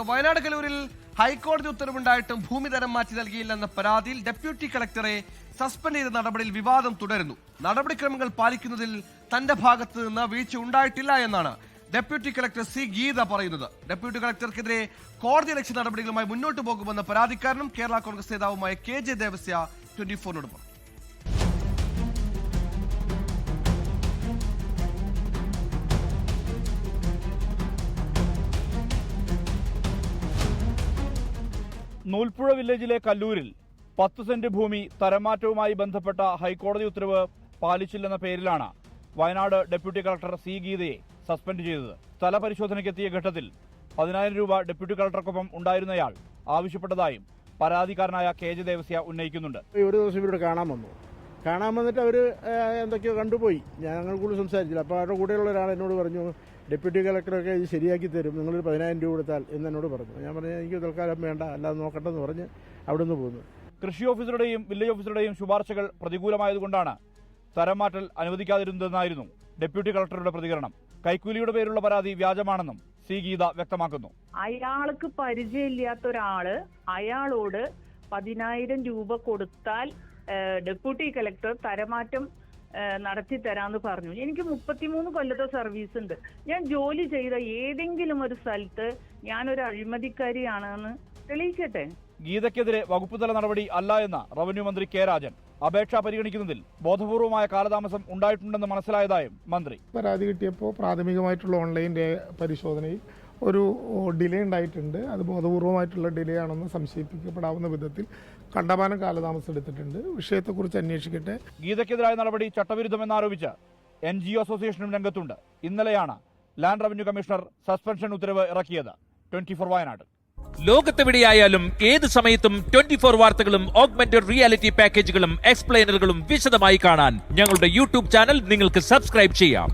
വയനാട് കലൂരിൽ ഹൈക്കോടതി ഉത്തരവുണ്ടായിട്ടും ഭൂമി തരം മാറ്റി നൽകിയില്ലെന്ന പരാതിയിൽ ഡെപ്യൂട്ടി കളക്ടറെ സസ്പെൻഡ് ചെയ്ത നടപടിയിൽ വിവാദം തുടരുന്നു. നടപടിക്രമങ്ങൾ പാലിക്കുന്നതിൽ തന്റെ ഭാഗത്ത് നിന്ന് വീഴ്ച ഉണ്ടായിട്ടില്ല എന്നാണ് ഡെപ്യൂട്ടി കളക്ടർ സി ഗീത പറയുന്നത്. ഡെപ്യൂട്ടി കളക്ടർക്കെതിരെ കോടതിയലക്ഷ്യ നടപടികളുമായി മുന്നോട്ട് പോകുമെന്ന പരാതിക്കാരനും കേരള കോൺഗ്രസ് നേതാവുമായ KJ ദേവസ്യ 24നോട് പറഞ്ഞു. നൂൽപ്പുഴ വില്ലേജിലെ കല്ലൂരിൽ 10 സെന്റ് ഭൂമി തരംമാറ്റവുമായി ബന്ധപ്പെട്ട ഹൈക്കോടതി ഉത്തരവ് പാലിച്ചില്ലെന്ന പേരിലാണ് വയനാട് ഡെപ്യൂട്ടി കളക്ടർ സി ഗീതയെ സസ്പെൻഡ് ചെയ്തത്. സ്ഥലപരിശോധനയ്ക്കെത്തിയ ഘട്ടത്തിൽ 10,000 രൂപ ഡെപ്യൂട്ടി കളക്ടർക്കൊപ്പം ഉണ്ടായിരുന്നയാൾ ആവശ്യപ്പെട്ടതായും പരാതിക്കാരനായ KJ ദേവസ്യ ഉന്നയിക്കുന്നുണ്ട്. ഒരു ദിവസം ഇവരോട് കാണാൻ വന്നിട്ട് അവർ എന്തൊക്കെയോ കണ്ടുപോയി. ഞങ്ങൾ കൂടുതൽ സംസാരിച്ചില്ല. അപ്പോൾ അവരുടെ കൂടെയുള്ള ഒരാൾ എന്നോട് പറഞ്ഞു, ഡെപ്യൂട്ടി കളക്ടറൊക്കെ ഇത് ശരിയാക്കി തരും, നിങ്ങളൊരു 10,000 രൂപ കൊടുത്താൽ എന്ന് എന്നോട് പറഞ്ഞു. ഞാൻ പറഞ്ഞു എനിക്ക് തൽക്കാലം വേണ്ട, അല്ലാതെ നോക്കട്ടെന്ന് പറഞ്ഞ് അവിടെ നിന്ന് പോന്നു. കൃഷി ഓഫീസറുടെയും വില്ലേജ് ഓഫീസറുടെയും ശുപാർശകൾ പ്രതികൂലമായതുകൊണ്ടാണ് തരം മാറ്റൽ അനുവദിക്കാതിരുന്നതെന്നായിരുന്നു ഡെപ്യൂട്ടി കളക്ടറുടെ പ്രതികരണം. കൈക്കൂലിയുടെ പേരുള്ള പരാതി വ്യാജമാണെന്നും സി ഗീത വ്യക്തമാക്കുന്നു. അയാൾക്ക് പരിചയമില്ലാത്ത ഒരാള് അയാളോട് 10,000 രൂപ കൊടുത്താൽ ഡെപ്യൂട്ടി കളക്ടർ തരമാറ്റം നടത്തി തരാന്ന് പറഞ്ഞു. എനിക്ക് 33 കൊല്ലത്തെ സർവീസ് ഉണ്ട്. ഞാൻ ജോലി ചെയ്ത ഏതെങ്കിലും ഒരു സ്ഥലത്ത് ഞാനൊരു അഴിമതിക്കാരിയാണെന്ന് തെളിയിക്കട്ടെ. ഗീതയ്ക്കെതിരെ വകുപ്പുതല നടപടി അല്ല എന്ന റവന്യൂ മന്ത്രി കെ രാജൻ. അപേക്ഷ പരിഗണിക്കുന്നതിൽ ബോധപൂർവമായ കാലതാമസം ഉണ്ടായിട്ടുണ്ടെന്ന് മനസ്സിലായതായും മന്ത്രി. പരാതി കിട്ടിയപ്പോൾ പ്രാഥമികമായിട്ടുള്ള ഓൺലൈൻ പരിശോധനയിൽ ഒരു ഡിലേ ഉണ്ടായിട്ടുണ്ട്. അത് ബോധപൂർവമായിട്ടുള്ള ഡിലേ ആണെന്ന് സംശയിപ്പിക്കപ്പെടാവുന്ന വിധത്തിൽ കണ്ടമാനം കാലതാമസം എടുത്തിട്ടുണ്ട്. വിഷയത്തെക്കുറിച്ച് അന്വേഷിക്കട്ടെ. ഗീതയ്ക്കെതിരായ നടപടി ചട്ടവിരുദ്ധമെന്നാരോപിച്ച് NGO അസോസിയേഷനും രംഗത്തുണ്ട്. ഇന്നലെയാണ് ലാൻഡ് റവന്യൂ കമ്മീഷണർ സസ്പെൻഷൻ ഉത്തരവ് ഇറക്കിയത്. 24 വയനാട്. ലോകത്തെവിടെയായാലും ഏത് സമയത്തും 24 വാർത്തകളും ഓഗ്മെന്റഡ് റിയാലിറ്റി പാക്കേജുകളും എക്സ്പ്ലെയിനറുകളും വിശദമായി കാണാൻ ഞങ്ങളുടെ YouTube ചാനൽ നിങ്ങൾക്ക് സബ്സ്ക്രൈബ് ചെയ്യാം.